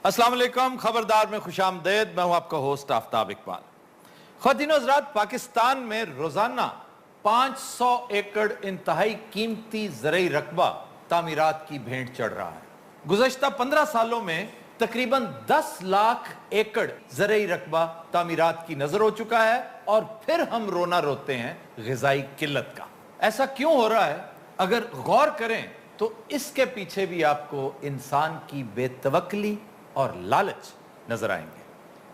अस्सलाम वालेकुम, खबरदार में खुशामदेद। मैं हूं आपका होस्ट आफ्ताब इकबाल। ख़वातीन व हज़रात, पाकिस्तान में रोजाना 500 एकड़ इंतहाई कीमती ज़रई रकबा तामीरात की भेंट चढ़ रहा है। गुज़श्ता 15 सालों में तकरीबन 10 लाख एकड़ ज़रई रकबा तामीरात की नजर हो चुका है और फिर हम रोना रोते हैं ग़िज़ाई किल्लत का। ऐसा क्यों हो रहा है? अगर गौर करें तो इसके पीछे भी आपको इंसान की बेतवक्ली और लालच नजर आएंगे।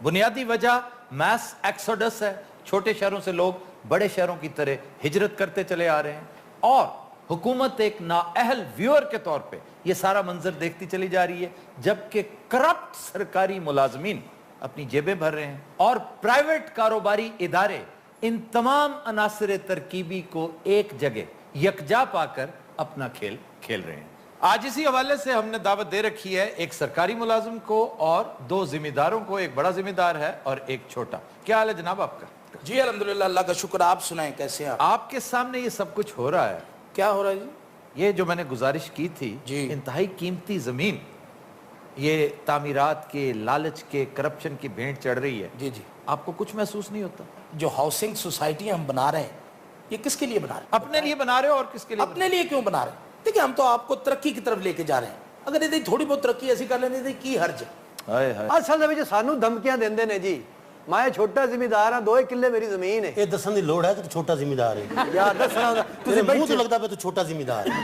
बुनियादी वजह मैस एक्सोडस है। छोटे शहरों से लोग बड़े शहरों की तरह हिजरत करते चले आ रहे हैं और हुकूमत एक नाअहल व्यूअर के तौर पे ये सारा मंजर देखती चली जा रही है, जबकि करप्ट सरकारी मुलाजमीन अपनी जेबें भर रहे हैं और प्राइवेट कारोबारी इदारे इन तमाम अनासर तरकीबी को एक जगह यकजा पाकर अपना खेल खेल रहे हैं। आज इसी हवाले से हमने दावत दे रखी है एक सरकारी मुलाजिम को और दो जिम्मेदारों को। एक बड़ा जिम्मेदार है और एक छोटा। क्या हाल है जनाब आपका? जी अल्हम्दुलिल्लाह, अल्लाह का शुक्र। आप सुनाएं, कैसे हैं आप? आपके सामने ये सब कुछ हो रहा है। क्या हो रहा है जी? ये जो मैंने गुजारिश की थी, इंतहाई कीमती जमीन ये तामीरात के लालच के करप्शन की भेंट चढ़ रही है। जी जी, आपको कुछ महसूस नहीं होता? जो हाउसिंग सोसाइटी हम बना रहे हैं, ये किसके लिए बना रहे हैं? अपने लिए बना रहे हो और किसके लिए? अपने लिए क्यों बना रहे हैं? देखिए, हम तो आपको तरक्की की तरफ लेके जा रहे हैं। अगर यदि थोड़ी बहुत तरक्की ऐसी कर लेने दी की हर्ज है? असल ਵਿੱਚ ਸਾਨੂੰ ਧਮਕੀਆਂ ਦਿੰਦੇ ਨੇ ਜੀ। ਮੈਂ ਛੋਟਾ ਜ਼ਿਮੀਂਦਾਰ ਹਾਂ, 2 ਕਿੱਲੇ ਮੇਰੀ ਜ਼ਮੀਨ ਹੈ। ਇਹ ਦੱਸਣ ਦੀ ਲੋੜ ਹੈ ਕਿ ਤੂੰ ਛੋਟਾ ਜ਼ਿਮੀਂਦਾਰ ਹੈ? ਯਾਰ ਦੱਸਣਾ तुझे मुंह तो लगता है तू छोटा ਜ਼ਿਮੀਂਦਾਰ है।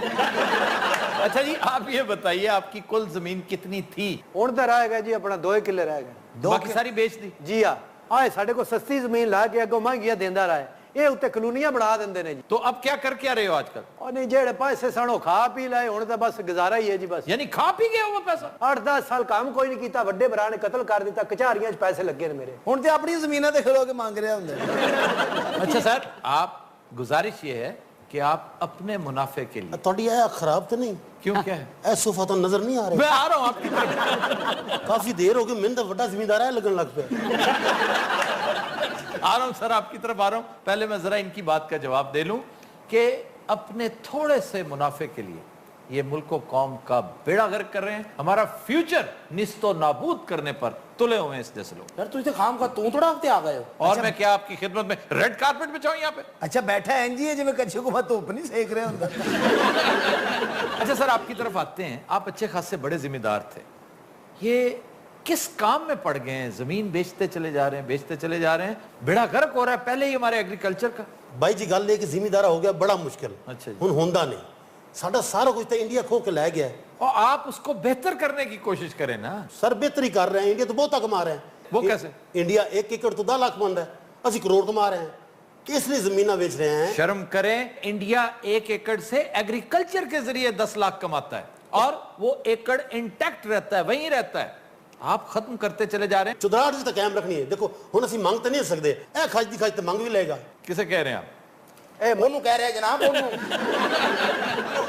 अच्छा जी, आप ये बताइए आपकी कुल जमीन कितनी थी? ਹੁਣ ਤਾਂ ਰਹਿ ਗਿਆ ਜੀ ਆਪਣਾ 2 ਕਿੱਲੇ ਰਹਿ ਗਏ। बाकी सारी बेच दी? ਜੀ ਆ ਆਏ ਸਾਡੇ ਕੋਲ ਸਸਤੀ ਜ਼ਮੀਨ ਲਾ ਕੇ ਅੱਗੋਂ ਮਹਿੰਗੀਆਂ ਦਿੰਦਾ ਰਹੇ। ਇਹ ਉੱਤੇ ਕਲੋਨੀਆਂ ਬਣਾ ਦਿੰਦੇ ਨੇ ਜੀ। तो अब क्या करके आ रहे हो आजकल? ਉਹ ਨਹੀਂ ਜਿਹੜੇ ਪੈਸੇ ਸਣੋ ਖਾ ਪੀ ਲਏ, ਹੁਣ ਤਾਂ ਬਸ ਗੁਜ਼ਾਰਾ ਹੀ ਹੈ ਜੀ। ਬਸ यानी खा पी गए हो वो पैसा? 8-10 ਸਾਲ ਕੰਮ ਕੋਈ ਨਹੀਂ ਕੀਤਾ, ਵੱਡੇ ਭਰਾ ਨੇ ਕਤਲ ਕਰ ਦਿੱਤਾ, ਕਚਹਿਰੀਆਂ 'ਚ ਪੈਸੇ ਲੱਗੇ ਨੇ ਮੇਰੇ। ਹੁਣ ਤੇ ਆਪਣੀ ਜ਼ਮੀਨਾਂ ਤੇ ਖਲੋ ਕੇ ਮੰਗ ਰਿਹਾ ਹੁੰਦਾ। अच्छा सर, आप गुजारिश ये है कि आप अपने मुनाफे के लिए। ਤੁਹਾਡੀ ਇਹ ਖਰਾਬ ਤਾਂ ਨਹੀਂ? क्यों, क्या है? ਇਹ सोफा तो नजर नहीं आ मैं रहा? आ रहा हूँ आपकी तरफ। काफी देर हो गई, मैंने तो बड़ा जिम्मेदार है लगन लग पे। आ रहा हूँ सर, आपकी तरफ आ रहा हूँ। पहले मैं जरा इनकी बात का जवाब दे लूं कि अपने थोड़े से मुनाफे के लिए ये मुल्क व कौम का बेड़ा गर्क कर रहे हैं। हमारा फ्यूचर निस्तो नाबूद करने पर तुले हुए हैं इस जैसे लोग। यार, तुझे खाम का तू थोड़ा हफ्ते आ गए हो। और मैं क्या आपकी खिदमत में रेड कारपेट बिछाऊं यहाँ पे? अच्छा, बैठा है जी, जिਵੇਂ कच्चे को मत धूप नहीं सेक रहे ਹੁੰਦਾ। अच्छा सर, आपकी तरफ आते हैं। आप अच्छे खासे बड़े जिम्मेदार थे, ये किस काम में पड़ गए हैं? जमीन बेचते चले जा रहे हैं, बेचते चले जा रहे हैं, बेड़ा गर्क हो रहा है पहले ही हमारे एग्रीकल्चर का। भाई जी गल ये कि जिम्मेदारा हो गया बड़ा मुश्किल। अच्छा जी। हुन होंदा नहीं। साडा सारा कुछ तो इंडिया खो के लै गया है। और आप उसको बेहतर करने की कोशिश करें ना। सर बेहतरी कर रहे हैं, इंडिया तो बहुता कमा रहे हैं। वो कैसे? इंडिया 1 एकड़ तो 10 लाख बन रहा है, असि करोड़ कमा रहे हैं। इसलिए जमीना बेच रहे हैं। शर्म करें, इंडिया 1 एकड़ से एग्रीकल्चर के जरिए 10 लाख कमाता है और वो एकड़ इंटैक्ट रहता है, वहीं रहता है। आप खत्म करते चले जा रहे हैं। चुदराहट तो कायम रखनी है। देखो हुन असि मंग तो नहीं सकते, ए खज दी खज तो मंग भी लेगा। किसे कह रहे हैं आप? ए मोनू कह रहे जनाब, मोनू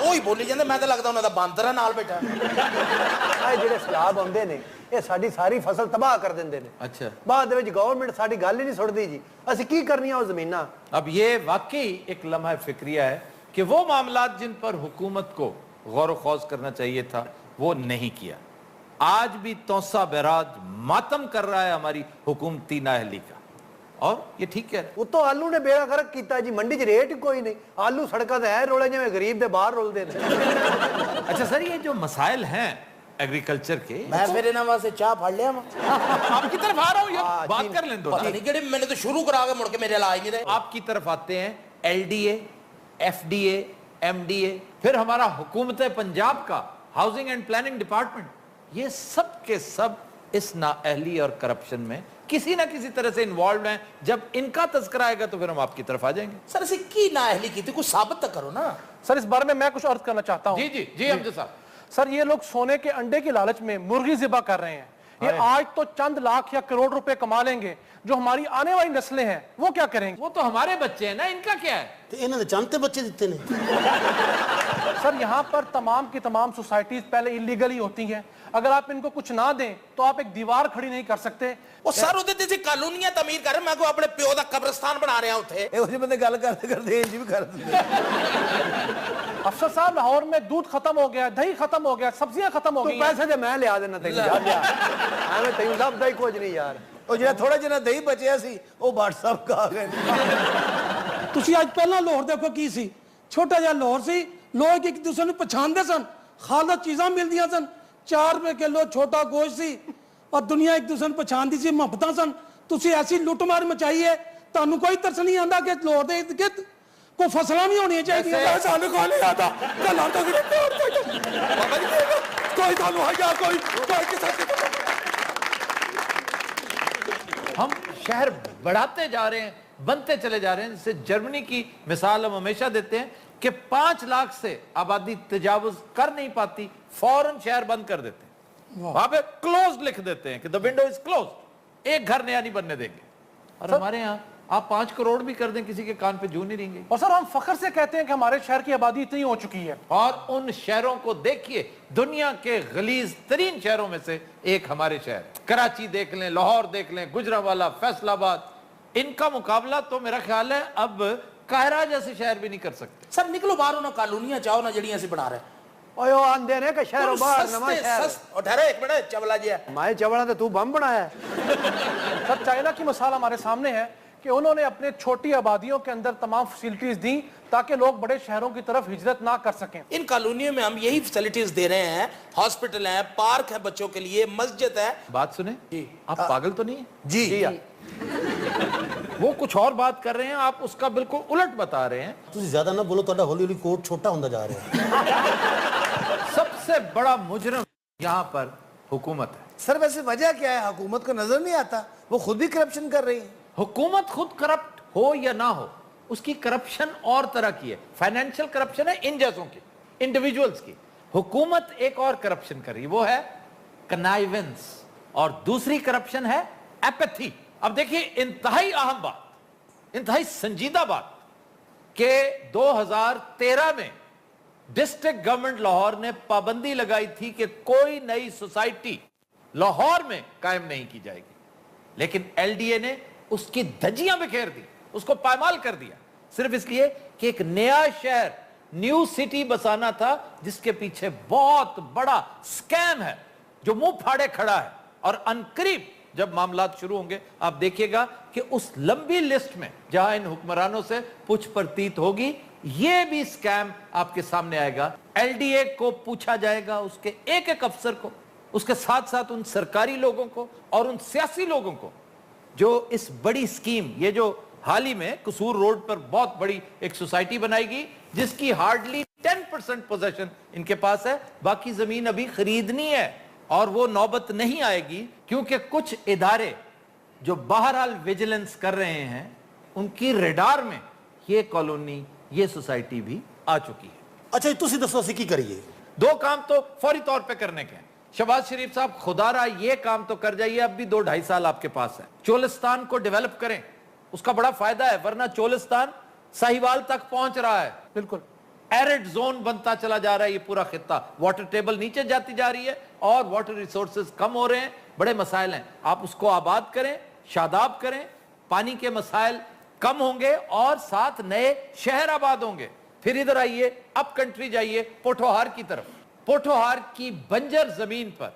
ओही बोली ਜਾਂਦੇ। मैं तो लगता ਉਹਨਾਂ ਦਾ ਬਾਂਦਰ ਹੈ ਨਾਲ ਬੈਠਾ। ਇਹ ਜਿਹੜੇ ਸਲਾਬ ਆਉਂਦੇ ਨੇ ਇਹ ਸਾਡੀ ਸਾਰੀ ਫਸਲ ਤਬਾਹ ਕਰ ਦਿੰਦੇ ਨੇ। अच्छा, ਬਾਅਦ ਦੇ ਵਿੱਚ ਗਵਰਨਮੈਂਟ ਸਾਡੀ ਗੱਲ ਹੀ ਨਹੀਂ ਸੁਣਦੀ ਜੀ। ਅਸੀਂ ਕੀ ਕਰਨੀਆਂ ਉਹ ਜ਼ਮੀਨਾਂ? अब ये वाकई एक लम्हा फिक्रिया है कि वो मामलात जिन पर हुकूमत को गौर खौज करना चाहिए था वो नहीं किया। आज भी तौसा बैराज मातम कर रहा है हमारी हुकूमती नाअहली का, और ये ठीक है। ਉਤੋਂ ਆਲੂ ਨੇ ਬੇੜਾ ਗਰਕ ਕੀਤਾ ਜੀ। ਮੰਡੀ 'ਚ ਰੇਟ ਹੀ ਕੋਈ ਨਹੀਂ। ਆਲੂ ਸੜਕਾਂ ਤੇ ਐ ਰੋਲੇ ਜਿਵੇਂ ਗਰੀਬ ਦੇ ਬਾਹਰ ਰੋਲਦੇ ਨੇ। अच्छा सर, ये जो मसाइल हैं एग्रीकल्चर के, मैं फिर इन्हां वास्ते चाह फड़ लिया। आपकी तरफ आ रहा हूँ, ये बात कर लें दो। पता नहीं केड़े मैंने तो शुरू करा के मुड़ के मेरे ला ही नहीं रहे। आपकी तरफ आते हैं LDA, FDA, MDA, फिर हमारा हुकूमत पंजाब का हाउसिंग एंड प्लानिंग डिपार्टमेंट, ये सब के सब इस नाअहली और करप्शन में किसी ना किसी तरह से इन्वॉल्व हैं। जब इनका तज़किरा आएगा तो फिर हम आपकी तरफ आ जाएंगे। सर, ऐसी की नाअहली की थी, कुछ साबित तक करो ना। सर, इस बारे में मैं कुछ अर्ज करना चाहता हूँ। जी जी जी, हमजा साहब। सर, ये लोग सोने के अंडे की लालच में मुर्गी ज़िबा कर रहे हैं। ये आज तो चंद लाख या करोड़ रुपए कमा लेंगे, जो हमारी आने वाली नस्लें हैं वो क्या करेंगे? वो तो हमारे बच्चे हैं ना, इनका क्या है? तो इन्होंने जानते बच्चे दिते ने। सर, यहाँ पर तमाम की तमाम सोसाइटीज पहले इलीगल ही होती हैं। अगर आप इनको कुछ ना दें तो आप एक दीवार खड़ी नहीं कर सकते। ਉਹ ਸਰ ਉਹਦੇ ਤੇ ਅਸੀਂ ਕਾਨੂੰਨੀਆਂ ਤਮੀਰ ਕਰ ਰਹੇ। ਮੈਂ ਕੋ ਆਪਣੇ ਪਿਓ ਦਾ ਕਬਰਸਤਾਨ ਬਣਾ ਰਿਹਾ ਉੱਥੇ। ਇਹੋ ਜਿਹੇ ਬੰਦੇ ਗੱਲ ਕਰਦੇ ਕਰਦੇ ਇੰਜ ਵੀ ਕਰ ਦਿੰਦੇ। افسر صاحب لاہور میں دودھ ختم ہو گیا, دہی ختم ہو گیا, سبزیاں ختم ہو تو گئی. پیسے دے میں لیا دینا تینوں یار لیا ایویں تینوں لبدا ہی کچھ نہیں یار. وہ جڑا تھوڑا جنا دہی بچیا سی وہ بٹ صاحب کھا گئے. ਤੁਸੀਂ ਅੱਜ ਪਹਿਲਾਂ ਲਾਹੌਰ ਦੇਖੋ ਕੀ ਸੀ, ਛੋਟਾ ਜਿਹਾ ਲਾਹੌਰ ਸੀ, ਲੋਕ ਇੱਕ ਦੂਸਰੇ ਨੂੰ ਪਛਾਣਦੇ ਸਨ, ਖਾਲਸ ਚੀਜ਼ਾਂ ਮਿਲਦੀਆਂ ਸਨ, 4 ਰੁਪਏ ਕਿਲੋ ਛੋਟਾ ਗੋਸ਼ਤ ਸੀ ਔਰ ਦੁਨੀਆ ਇੱਕ ਦੂਸਰੇ ਨੂੰ ਪਛਾਣਦੀ ਸੀ, ਮੁਹੱਬਤਾਂ ਸਨ. ਤੁਸੀਂ ਐਸੀ ਲੁੱਟਮਾਰ ਮਚਾਈ ਹੈ, ਤੁਹਾਨੂੰ ਕੋਈ ਤਰਸ ਨਹੀਂ ਆਉਂਦਾ ਕਿ ਲਾਹੌਰ ਦੇ ਇਰਦ ਗਿਰਦ ਕੋਈ ਫਸਲਾਂ ਵੀ ਹੋਣੀਆਂ ਚਾਹੀਦੀਆਂ. ਸਾਨੂੰ ਕੋਈ ਨਹੀਂ ਆਦਾ ਗੱਲਾਂ ਤੋਂ ਕੋਈ ਤੁਹਾਨੂੰ ਹੈਗਾ ਕੋਈ ਕਿਸੇ हम शहर बढ़ाते जा रहे हैं, बनते चले जा रहे हैं. जैसे जर्मनी की मिसाल हम हमेशा देते हैं कि 5 लाख से आबादी तजावुज कर नहीं पाती, फौरन शहर बंद कर देते हैं. वहां पे क्लोज लिख देते हैं कि द विंडो इज क्लोज, एक घर नया नहीं बनने देंगे. और हमारे यहाँ आप 5 करोड़ भी कर दें किसी के कान पे जू नहीं रहेंगे. और सर हम फख्र से कहते हैं कि हमारे शहर की आबादी इतनी हो चुकी है. और उन शहरों को देखिए, दुनिया के गलीज तरीन शहरों में से एक हमारे शहर, कराची देख लें, लाहौर देख लें, गुजरांवाला, फैसलाबाद, इनका मुकाबला तो मेरा ख्याल है अब कायरा जैसे शहर भी नहीं कर सकते. सर निकलो बाहर, उन्हें कॉलोनियां चाहो ना जड़ियां से बना रहे हैं. ਓਏ ਉਹ ਆਂਦੇ ਨੇ ਕਿ ਸ਼ਹਿਰੋਂ ਬਾਹਰ ਨਵਾਂ ਸ਼ਹਿਰ. और ठहरो एक मिनट, चवला जी ਮੈਂ ਚਵਲਾ ਤੇ ਤੂੰ ਬੰਬ ਬਣਾਇਆ. सर चाइना की मिसाल हमारे सामने है कि उन्होंने अपने छोटी आबादियों के अंदर तमाम फैसिलिटीज दी ताकि लोग बड़े शहरों की तरफ हिजरत ना कर सकें. इन कॉलोनियों में हम यही फैसिलिटीज दे रहे हैं, हॉस्पिटल है, पार्क है बच्चों के लिए, मस्जिद है. बात सुने जी. आप पागल तो नहीं है? जी वो कुछ और बात कर रहे हैं, आप उसका बिल्कुल उलट बता रहे हैं. ਤੁਸੀਂ ਜ਼ਿਆਦਾ ਨਾ ਬੋਲੋ, ਤੁਹਾਡਾ ਹੌਲੀ ਹੌਲੀ ਕੋਟ ਛੋਟਾ ਹੁੰਦਾ ਜਾ ਰਿਹਾ ਹੈ. सबसे बड़ा मुजरम यहाँ पर हुकूमत है. सर वैसे वजह क्या है, हुकूमत को नजर नहीं आता वो खुद भी करप्शन कर रही है. हुकूमत खुद करप्ट हो या ना हो, उसकी करप्शन और तरह की है. फाइनेंशियल करप्शन है इन जैसों की, इंडिविजुअल्स की. हुकूमत एक और करप्शन कर रही है, वो है कनाइवेंस, और दूसरी करप्शन है एपैथी. अब देखिए इंतहाई अहम बात, इंतहाई संजीदा बात कि 2013 में डिस्ट्रिक्ट गवर्नमेंट लाहौर ने पाबंदी लगाई थी कि कोई नई सोसाइटी लाहौर में कायम नहीं की जाएगी, लेकिन एलडीए ने उसकी धज्जियां बिखेर दी, उसको पायमाल कर दिया, सिर्फ इसलिए कि एक नया शहर, न्यू सिटी बसाना था, जिसके पीछे बहुत बड़ा स्कैम है जो मुंह फाड़े खड़ा है. और अनकरीब जब मामलात शुरू होंगे आप देखिएगा कि उस लंबी लिस्ट में जहां इन हुक्मरानों से पुछ प्रतीत होगी, ये भी स्कैम आपके सामने आएगा. एलडीए को पूछा जाएगा, उसके एक एक अफसर को, उसके साथ साथ उन सरकारी लोगों को और उन सियासी लोगों को जो इस बड़ी स्कीम, ये जो हाल ही में कसूर रोड पर बहुत बड़ी एक सोसाइटी बनाएगी जिसकी हार्डली 10% पोजेशन इनके पास है, बाकी जमीन अभी खरीदनी है. और वो नौबत नहीं आएगी क्योंकि कुछ इदारे जो बहरहाल विजिलेंस कर रहे हैं, उनकी रेडार में ये कॉलोनी, ये सोसाइटी भी आ चुकी है. ਅੱਛਾ ਜੀ ਤੁਸੀਂ ਦੱਸੋ ਅਸੀਂ ਕੀ ਕਰੀਏ? 2 काम तो फौरी तौर पे करने के हैं. शहबाज शरीफ साहब, खुदारा ये काम तो कर जाइए, अब भी 2-2.5 साल आपके पास है. चोलिस्तान को डेवलप करें, उसका बड़ा फायदा है, वरना चोलिस्तान साहिवाल तक पहुंच रहा है. बिल्कुल एरिड जोन बनता चला जा रहा है ये पूरा खित्ता. वाटर टेबल नीचे जाती जा रही है और वाटर रिसोर्सेज कम हो रहे हैं, बड़े मसाइल हैं. आप उसको आबाद करें, शादाब करें, पानी के मसाइल कम होंगे और साथ नए शहर आबाद होंगे. फिर इधर आइए, अप कंट्री जाइए, पोठोहार की तरफ. पोठोहार की बंजर जमीन पर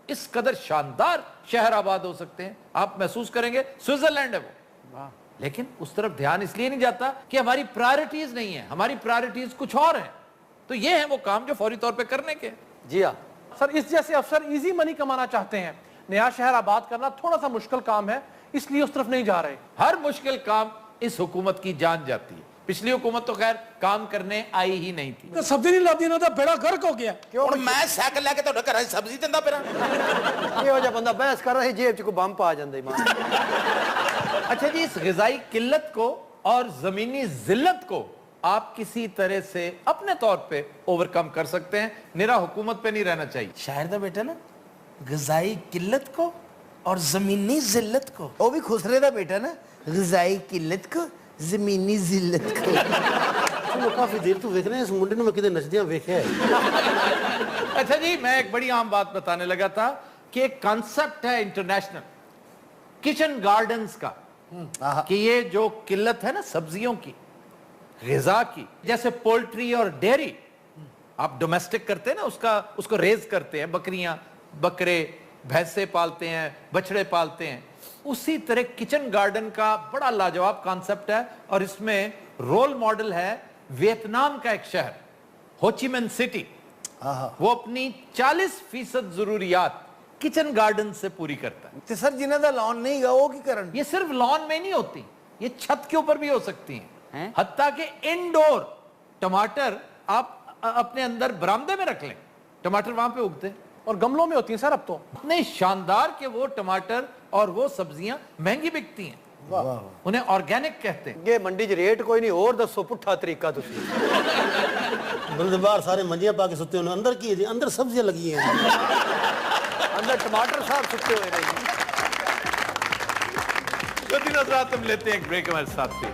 इस कदर शानदार शहर आबाद हो सकते हैं, आप महसूस करेंगे स्विट्जरलैंड है वो. लेकिन उस तरफ ध्यान इसलिए नहीं जाता कि हमारी प्रायोरिटीज नहीं है, हमारी प्रायोरिटीज कुछ और हैं. तो ये हैं वो काम जो फौरी तौर पे करने के. जी हाँ सर, इस जैसे अफसर इजी मनी कमाना चाहते हैं. नया शहर आबाद करना थोड़ा सा मुश्किल काम है, इसलिए उस तरफ नहीं जा रहे. हर मुश्किल काम इस हुकूमत की जान जाती है. पिछली हुकूमत तो खैर काम करने आई ही नहीं थी. सब्जी नहीं लाती ना तो बेड़ा गर्क हो गया. और मैं साइकिल लेके ਤੁਹਾਡੇ ਘਰ ਸਬਜ਼ੀ ਦਿੰਦਾ ਫਿਰਾਂ. ਇਹੋ ਜਿਹਾ ਬੰਦਾ ਬਹਿਸ ਕਰ ਰਿਹਾ ਜੇਬ 'ਚ ਕੋਈ ਬੰਬ ਪਾ ਜਾਂਦਾ ਇਮਾਨ. अच्छा जी, इस ग़िज़ाई किल्लत को और ज़मीनी ज़िल्लत को आप किसी तरह से अपने तौर पे ओवरकम कर सकते हैं. निरा हुकूमत पे नहीं रहना चाहिए. शायर दा बेटा ना, ग़िज़ाई किल्लत को और ज़मीनी ज़िल्लत को. वो भी खुसरे दा बेटा ना, ग़िज़ाई किल्लत को ज़मीनी ज़िल्लत को. ਚਲੋ ਕਾਫੀ ਦੇਰ ਤੋਂ ਵੇਖ ਰਹੇ ਹਾਂ ਇਸ ਮੁੰਡੇ ਨੂੰ, ਮੈਂ ਕਿਤੇ ਨੱਚਦਿਆਂ ਵੇਖਿਆ ਹੈ. अच्छा जी, मैं एक बड़ी आम बात बताने लगा था कि एक कॉन्सेप्ट है इंटरनेशनल किचन गार्डन्स का, कि ये जो किल्लत है ना सब्जियों की, ग़िज़ा की, जैसे पोल्ट्री और डेयरी, آپ ڈومیسٹک کرتے ہیں نا اس کو ریز کرتے ہیں, بکریاں, بکرے, بھینسے پالتے ہیں, بچڑے پالتے ہیں, اسی طرح کچن گارڈن کا بڑا لاجواب کانسیپٹ ہے. اور اس میں رول ماڈل ہے ویتنام کا ایک شہر ہوچی من سٹی. وہ اپنی 40% ضروریات کچن گارڈن سے پوری کرتا ہے. تے سر جنہاں دا لان نہیں گا وہ کی کرن؟ یہ صرف لان میں نہیں ہوتی, یہ چھت کے اوپر بھی ہو سکتی ہیں, حتیٰ کہ انڈور ٹماٹر آپ اپنے اندر برآمدے میں رکھ لیں, ٹماٹر وہاں پہ اگتے ہیں. اور گملوں میں ہوتی ہیں سر اب تو. اتنے شاندار کہ وہ ٹماٹر اور وہ سبزیاں مہنگی بکتی ہیں, انہیں آرگینک کہتے ہیں. یہ منڈی چ ریٹ کوئی نہیں, اور دسو پٹھا طریقہ تسی. بندے باہر سارے منجیاں پا کے ستے ہونے, اندر کی ہے جی, اندر سبزیاں لگی ہیں. اندر ٹماٹر صاحب سکتے ہوئے رہے. دن حضرات ہم لیتے ہیں ایک بریک ہمارے ساتھ سے.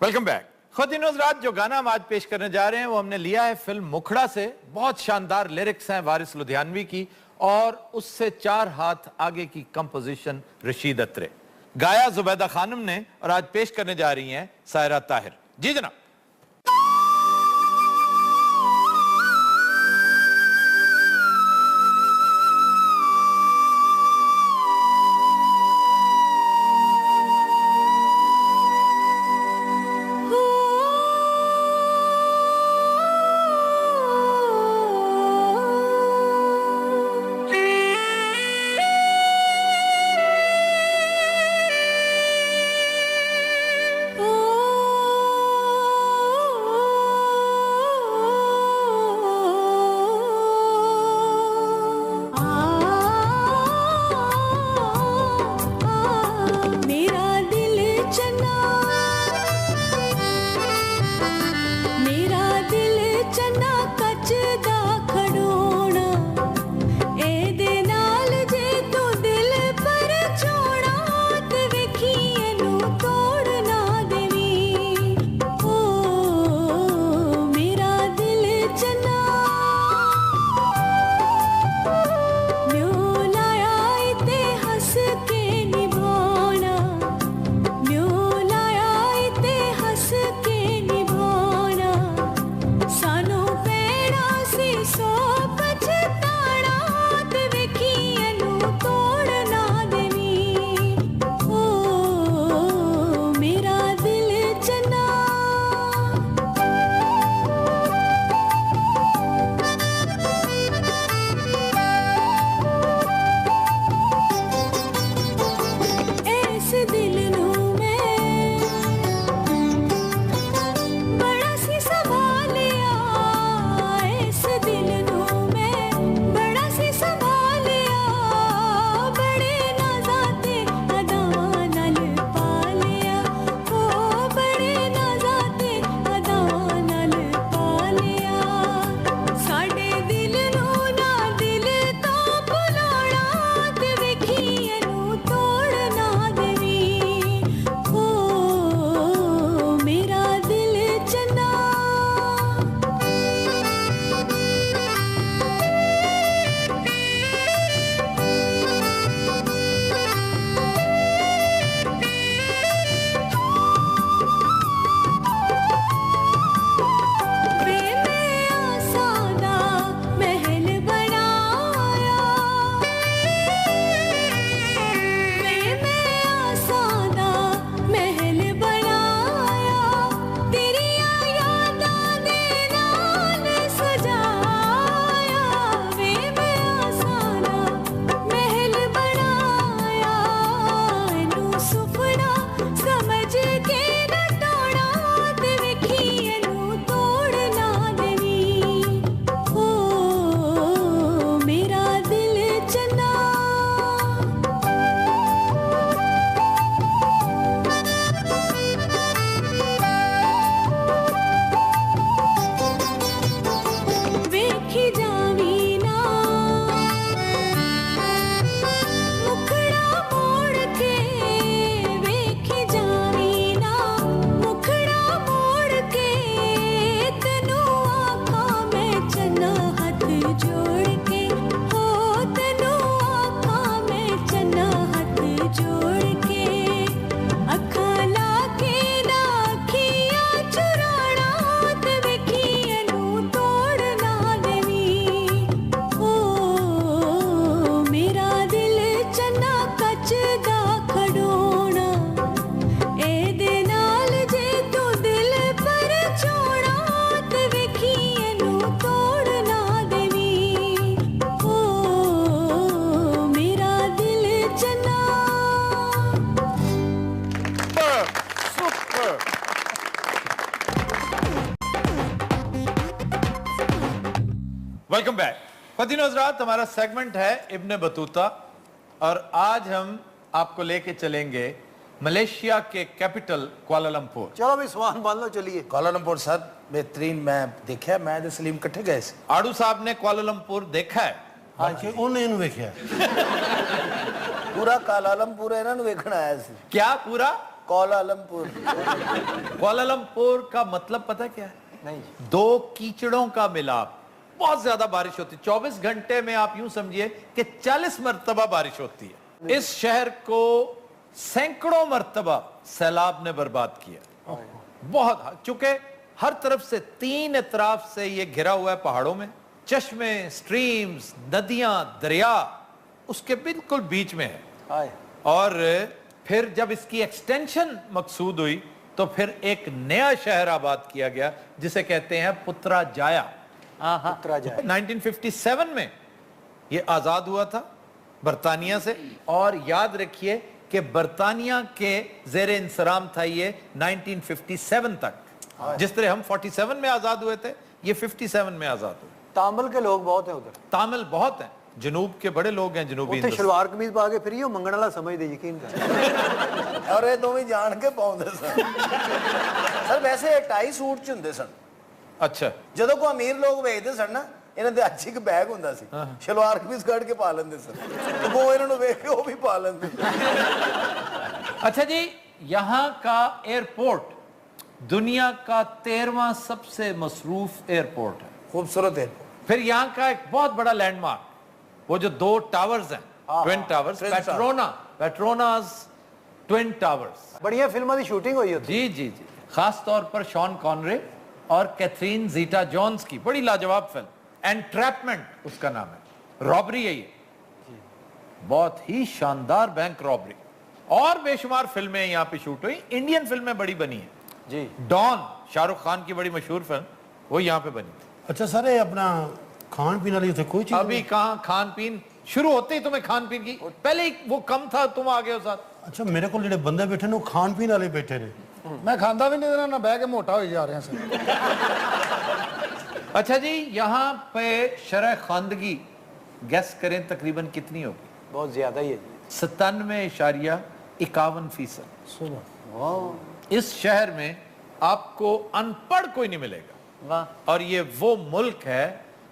Welcome back. خواتین و حضرات, جو گانا ہم آج پیش کرنے جا رہے ہیں وہ ہم نے لیا ہے فلم مکھڑا سے. بہت شاندار لیرکس ہیں وارث لدھیانوی کی, اور اس سے 4 ہاتھ آگے کی کمپوزیشن رشید اترے. گایا زبیدہ خانم نے, اور آج پیش کرنے جا رہی ہیں سائرہ طاہر. جی جناب. Welcome back. ख़वातीन हज़रात, हमारा सेगमेंट है इब्न बतूता और आज हम आपको लेके चलेंगे मलेशिया के कैपिटल कुआलालंपुर। चलो भी सवान बांध लो, चलिए। कुआलालंपुर सर बेहतरीन, मैं देखा मैं सलीम इकट्ठे गए सी। आड़ू साहब ने कुआलालंपुर देखा है? अच्छा ਉਹਨੇ ਇਹਨੂੰ ਵੇਖਿਆ पूरा कुआलालंपुर ਇਹਨਾਂ ਨੂੰ ਵੇਖਣ ਆਇਆ ਸੀ। क्या पूरा कुआलालंपुर। कुआलालंपुर का मतलब पता क्या है? नहीं, दो कीचड़ों का मिलाप। बहुत ज्यादा बारिश होती है, 24 घंटे में आप यूं समझिए कि 40 मरतबा बारिश होती है। इस शहर को सैकड़ों मरतबा सैलाब ने बर्बाद किया। बहुत, चूंकि हर तरफ से, तीन इतराफ से ये घिरा हुआ है पहाड़ों में, चश्मे, स्ट्रीम्स, नदियां, दरिया उसके बिल्कुल बीच में है। हाय। और फिर जब इसकी एक्सटेंशन मकसूद हुई तो फिर एक नया शहर आबाद किया गया जिसे कहते हैं पुत्राजाया। पुत्राजाया। 1957 में ये आजाद हुआ था बरतानिया से, और याद रखिए कि बरतानिया के जेरे इंसराम था ये 1957 तक। जिस तरह हम 47 में आजाद हुए थे, ये 57 में आजाद हुए। तामिल के लोग बहुत हैं उधर। तामिल बहुत हैं, जनूब के बड़े लोग हैं, जनूबी ਉੱਥੇ हिंदुस्तान। ਸ਼ਲਵਾਰ ਕਮੀਜ਼ ਪਾ ਕੇ ਫਿਰੀ ਉਹ ਮੰਗਣ ਵਾਲਾ ਸਮਝਦੇ, ਯਕੀਨ ਕਰ। ਔਰ ਇਹ ਦੋਵੇਂ ਜਾਣ ਕੇ ਪਾਉਂਦੇ ਸਨ। ਸਰ ਵੈਸੇ ਟਾਈ ਸੂਟ ਚ ਹੁੰਦੇ ਸਨ। अच्छा, ਜਦੋਂ ਕੋਈ ਅਮੀਰ ਲੋਕ ਵੇਚਦੇ ਸਨ ਨਾ, ਇਹਨਾਂ ਦੇ ਅੱਜ ਇੱਕ ਬੈਗ ਹੁੰਦਾ ਸੀ, ਸ਼ਲਵਾਰ ਕਮੀਜ਼ ਕੱਢ ਕੇ ਪਾ ਲੈਂਦੇ ਸਨ। ਤੇ ਉਹ ਇਹਨਾਂ ਨੂੰ ਵੇਖ ਕੇ ਉਹ ਵੀ ਪਾ ਲੈਂਦੇ। अच्छा जी, यहाँ का एयरपोर्ट दुनिया का 13वां सबसे मसरूफ एयरपोर्ट है। खूबसूरत एयरपोर्ट। फिर यहाँ का एक बहुत बड़ा लैंडमार्क, वो जो दो टावर्स हैं, twin towers, Twin Petronas twin towers. ਬੜੀਆਂ ਫਿਲਮਾਂ ਦੀ ਸ਼ੂਟਿੰਗ ਹੋਈ ਉੱਥੇ। जी जी जी, खास तौर पर शॉन कॉनरे और कैथरीन जीटा जॉन्स की बड़ी लाजवाब फिल्म एंट्रैपमेंट उसका नाम है। रॉबरी है ये, बहुत ही शानदार बैंक रॉबरी। और बेशुमार फिल्में यहाँ पे शूट हुई। इंडियन फिल्में बड़ी बनी है जी। डॉन, शाहरुख खान की बड़ी मशहूर फिल्म, वो यहाँ पे बनी। ਅੱਛਾ ਸਰ ਇਹ ਆਪਣਾ ਖਾਣ ਪੀਣ ਵਾਲੀ ਉੱਥੇ ਕੋਈ ਚੀਜ਼ अभी कहाँ खान पीन शुरू होते ही तुम्हें खान पीन की, पहले ही वो कम था, तुम आ गए हो साथ। ਅੱਛਾ ਮੇਰੇ ਕੋਲ ਜਿਹੜੇ ਬੰਦੇ ਬੈਠੇ ਨੇ ਉਹ ਖਾਣ ਪੀਣ ਵਾਲੇ ਬੈਠੇ ਨੇ मैं खांदा भी नहीं ना बह के मोटा हो जा रहे हैं सर। अच्छा जी, यहाँ पे शरह खानदगी गैस करें तकरीबन कितनी होगी? बहुत ज्यादा ही है जी। 97.51%। इस शहर में आपको अनपढ़ कोई नहीं मिलेगा। वाह। और ये वो मुल्क है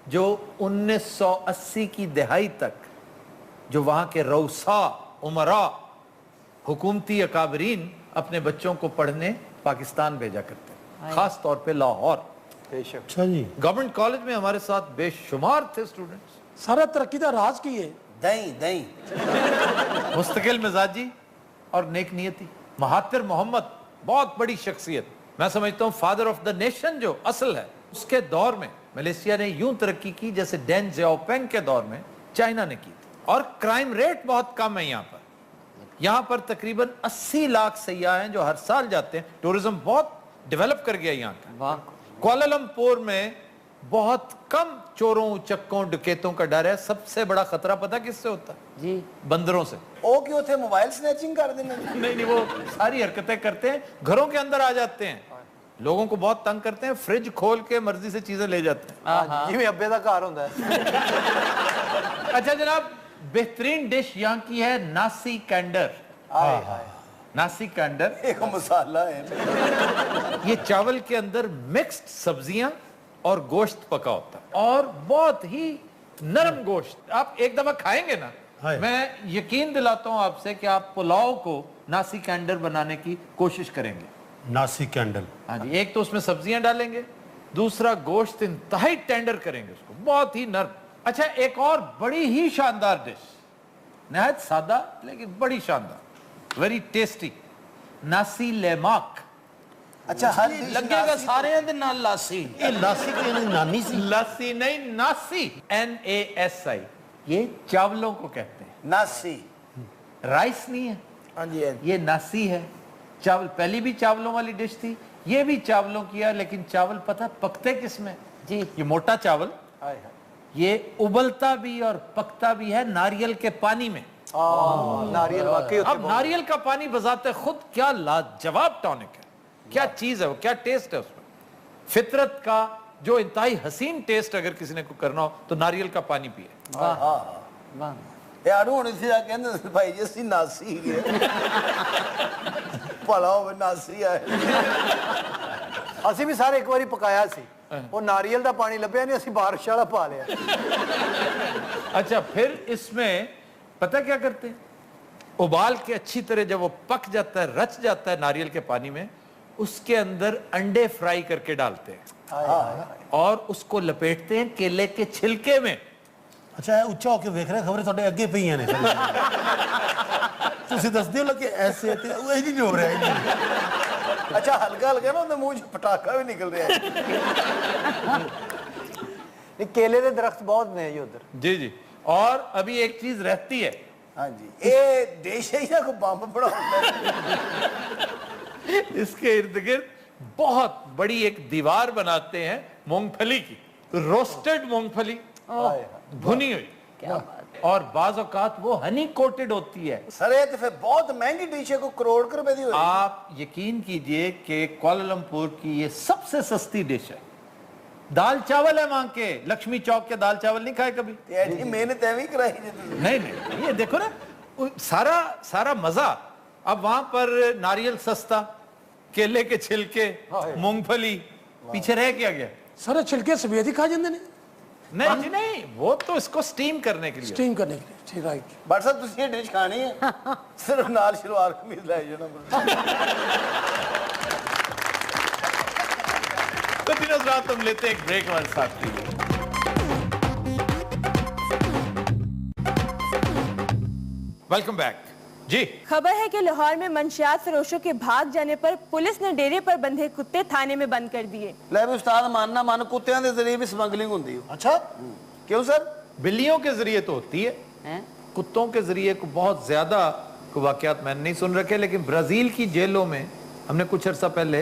जो 1980 की दहाई तक जो वहां के रऊसा, उमरा, हुकूमती अकाबरीन अपने बच्चों को पढ़ने पाकिस्तान भेजा करते हैं, खास तौर पे लाहौर। बेशक। ਅੱਛਾ ਜੀ गवर्नमेंट कॉलेज में हमारे साथ बेशुमार थे स्टूडेंट्स। सारा तरक्की का राज की है। ਦਹੀਂ ਦਹੀਂ। मुस्तकिल मिजाजी और नेक नियति। महातिर मोहम्मद बहुत बड़ी शख्सियत, मैं समझता हूँ फादर ऑफ द नेशन जो असल है, उसके दौर में मलेशिया ने यूं तरक्की की जैसे डेन जियाओपेंग के दौर में चाइना ने की थी। और क्राइम रेट बहुत कम है यहाँ पर। यहाँ पर तकरीबन 80 लाख सयाह हैं जो हर साल जाते हैं। टूरिज्म बहुत डेवलप कर गया यहाँ का। कुआलालंपुर में बहुत कम चोरों, चक्कों, डकैतों का डर है। सबसे बड़ा खतरा पता किससे होता है? जी। बंदरों से। ਉਹ ਕਿ ਉੱਥੇ ਮੋਬਾਈਲ ਸਨੈਚਿੰਗ ਕਰਦੇ ਨੇ? नहीं नहीं, वो सारी हरकतें करते हैं, घरों के अंदर आ जाते हैं, लोगों को बहुत तंग करते हैं, फ्रिज खोल के मर्जी से चीजें ले जाते हैं। ਜਿਵੇਂ ਅੱਬੇ ਦਾ ਘਰ ਹੁੰਦਾ ਹੈ। अच्छा जनाब, बेहतरीन डिश यहाँ की है नासी कैंडर। ਹਾਏ ਹਾਏ। नासी कैंडर, ਇੱਕ ਮਸਾਲਾ ਹੈ। ये चावल के अंदर मिक्स्ड सब्जियां और गोश्त पका होता है, और बहुत ही नरम गोश्त। आप एक दफा खाएंगे ना, हाय। मैं यकीन दिलाता हूं आपसे कि आप पुलाव को नासी कैंडर बनाने की कोशिश करेंगे। ਨਾਸੀ ਕੈਂਡਲ हाँ जी, एक तो उसमें सब्जियां डालेंगे, दूसरा गोश्त इंतहाई टेंडर करेंगे उसको, बहुत ही नरम। अच्छा, एक और बड़ी ही शानदार डिश, नहायत सादा लेकिन बड़ी शानदार, वेरी टेस्टी, नासी लेमाक। ਅੱਛਾ ਹਰ लगेगा सारे दे नाल लासी। ਇਹ ਲਾਸੀ ਕੋਈ ਇਹਦੀ ਨਾਨੀ ਸੀ लस्सी नहीं, नासी, NASI। ये चावलों को कहते हैं, ਨਾਸੀ। राइस नहीं है, ਹਾਂਜੀ ਹਾਂਜੀ। ये नासी है। चावल, पहली भी चावलों वाली डिश थी, ये भी चावलों की है, लेकिन चावल पता पकते किसमें? जी, ये मोटा चावल, ਹਾਏ ਹਾਏ। ये उबलता भी और पकता भी है नारियल के पानी में। नारियल वाकई अब नारियल का पानी बजाते खुद क्या लाजवाब टॉनिक है, क्या चीज है वो, क्या टेस्ट है उसमें। फितरत का जो इंतहाई हसीन टेस्ट अगर किसी ने को करना हो तो नारियल का पानी पिए। यार हुण इत्थे आ कहंदे सी भाई जी ਅਸੀਂ ਨਾਸੀ ਗਏ ਭਲਾ ਹੋਵੇ ਨਾਸੀ ਆਏ ਅਸੀਂ ਵੀ ਸਾਰੇ ਇੱਕ ਵਾਰੀ ਪਕਾਇਆ ਸੀ ਉਹ ਨਾਰੀਅਲ ਦਾ ਪਾਣੀ ਲੱਭਿਆ ਨਹੀਂ ਅਸੀਂ ਬਾਰਿਸ਼ ਵਾਲਾ ਪਾ ਲਿਆ अच्छा फिर इसमें पता क्या करते हैं, उबाल के अच्छी तरह जब वो पक जाता है, रच जाता है नारियल के पानी में, उसके अंदर अंडे फ्राई करके डालते हैं और उसको लपेटते हैं केले के छिलके में। ਅੱਛਾ ਇਹ ਉੱਚਾ ਹੋ ਕੇ ਵੇਖ ਰਿਹਾ ਖਬਰੇ ਤੁਹਾਡੇ ਅੱਗੇ ਪਈਆਂ ਨੇ ਤੁਸੀਂ ਦੱਸਦੇ ਹੋ ਕਿ ਐਸੇ ਤੇ ਉਹ ਇਹ ਨਹੀਂ ਹੋ ਰਿਹਾ ਇਹ ਅੱਛਾ ਹਲਕਾ ਹਲਕਾ ਨਾ ਉਹਦੇ ਮੂੰਹ 'ਚ ਪਟਾਕਾ ਵੀ ਨਿਕਲ ਰਿਹਾ ਨਹੀਂ ਕੇਲੇ ਦੇ ਦਰਖਤ ਬਹੁਤ ਨੇ ਜੀ ਉਧਰ। जी जी, और अभी एक चीज रहती है, ਹਾਂਜੀ ਇਹ ਦੇਸ਼ ਹੈ ਜਾਂ ਕੋਈ ਬੰਬ ਬਣਾਉਂਦਾ इसके इर्द गिर्द बहुत बड़ी एक दीवार बनाते हैं मूंगफली की, रोस्टेड मूंगफली भुनी हुई, और बाज औकात वो हनी कोटेड होती है। सर ये तो फिर बहुत महंगी डिश है, कोई करोड़ के रुपए दी होगी। आप यकीन कीजिए कि कुआलालंपुर की ये सबसे सस्ती डिश है। दाल चावल है वहां के, लक्ष्मी चौक के दाल चावल नहीं खाए कभी? ऐसी मेहनत है भी कराई जाती। नहीं नहीं, ये देखो ना सारा सारा मजा। अब वहां पर नारियल सस्ता, केले के छिलके, मूंगफली, पीछे रह क्या गया? सारे छिलके सफेद ही खा जाते ने नहीं जी नहीं, वो तो इसको स्टीम करने के लिए। स्टीम करने के लिए, ठीक राइट। बट साहब तुसी ये डिश खानी है सिर्फ नाल शलवार कमीज ले जाना। तो दिनों रात हम लेते हैं एक ब्रेक हमारे साथ के लिए। वेलकम बैक जी। खबर है कि लाहौर में मंशियात फरोशों के भाग जाने पर पुलिस ने डेरे पर बंधे कुत्ते थाने में बंद कर दिए। ले भी उस्ताद मानना मान कुत्तियां दे जरिए भी स्मगलिंग होती है। अच्छा क्यों सर? बिल्लियों के जरिए तो होती है, कुत्तों के जरिए को बहुत ज्यादा वाकयात मैंने नहीं सुन रखे, लेकिन ब्राजील की जेलों में हमने कुछ अर्सा पहले